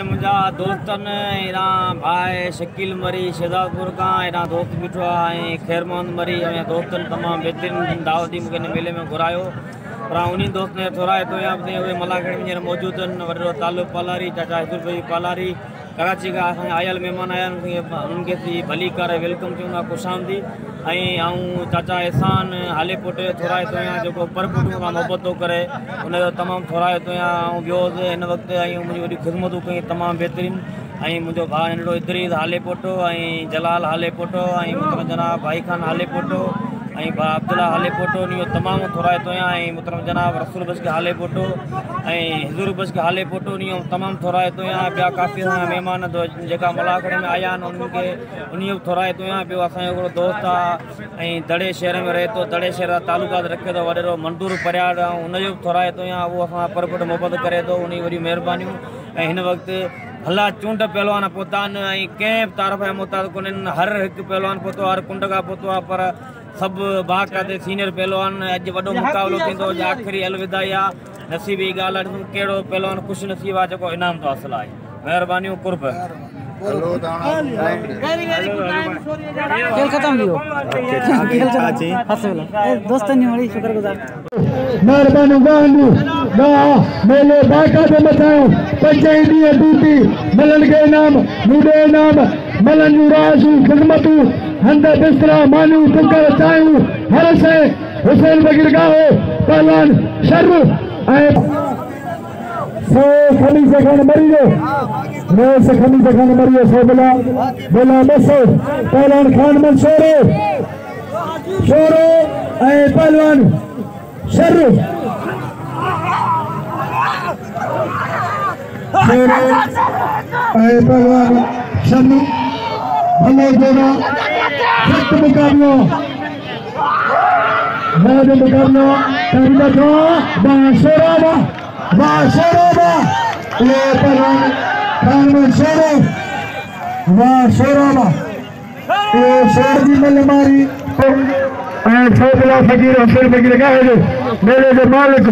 मुझा दोस्तन एरा भाई शकील मरी शहजादपुर का एरा दोस्त बिठो है खैर मोहम्मद मरी दोस्तन तमाम बेहतरीन दावती मुझे मेले में घुरायो पर उन्हीं दोस्त ने थोड़ा तो यहाँ पे मलागढ़ में मौजूद वो तालुक पालारी चाचा हजूर भाई पालारी कराची का आयल मेहमान आया उनके थी भली कर वेलकम चूंगा खुशामदी चाचा एहसान हाले पुटे थोड़ा तो यहाँ जो पर पुटू का मोहब्बत तो करे उन तमाम थोड़ा तो यहाँ व्योज इन वक्त मुझी वही खिदमतू कई तमाम बेहतरीन मुझो भा नंढो इदरीस हाले पोटो जलाल हाले पोटो मुतरम जनाब भाई खान हाले पोटो भा अब्दुल्ला हाले पोटो नियो तमाम थोड़ा तो यहाँ मुतरम जनाब रसूल बस के हाले पोटो हजूर बस के हाले पोटो नियो तमाम थोड़ा तो यहाँ बया काफ़ी मेहमान जो मलाखड़े में आया उनके उन थोड़ा तो यहाँ पे असो दोस्त है दड़े शहर में रहे तो दड़े शहर तालुकात रखे तो वो मंदूर परियार उन थोड़ा तो यहाँ वो अस परपुट मोहब्बत करे तो उन वही मेहरबानियों इन वक्त भला चूंड पहलवान पोतान कंहिं तारफ़ मुताद कोन हर एक पहलवान पोतो हर कुंड का पोतो पर सब बाकायदे सीनियर पहलवान अज वो मुकाबलो थींदो आखिरी अलविदा नसीबी गाल कड़ो पहलवान खुश नसीब है जो इनाम तो हासिल है मेहरबानियों कुर्ब खेल खत्म दोस्तन बड़ी शुक्रगुजार मेहरबानी मेले बाकायदे मचाऊं पंजे दी ड्यूटी मलन के नाम मुडे नाम मलन राजू खिदमतू हंद बिस्तरा मानू टुकर चायूं हर से हुसैन बगीर गाओ पहलवान शर्र सो खमी से खान मरियो से खमी से खान मरियो सो बोला बसो पहलवान खान मंसूरो शोरो पहलवान शर्र पहलवान शर्र भलो जोड़ा सख्त मुकाबलो मुकाबलो बाशोरा ये पहलवान खान मंसूरो बाशोरा ये शेर की मल मारी फकीर हुसैन बगीर का मेले के मालिक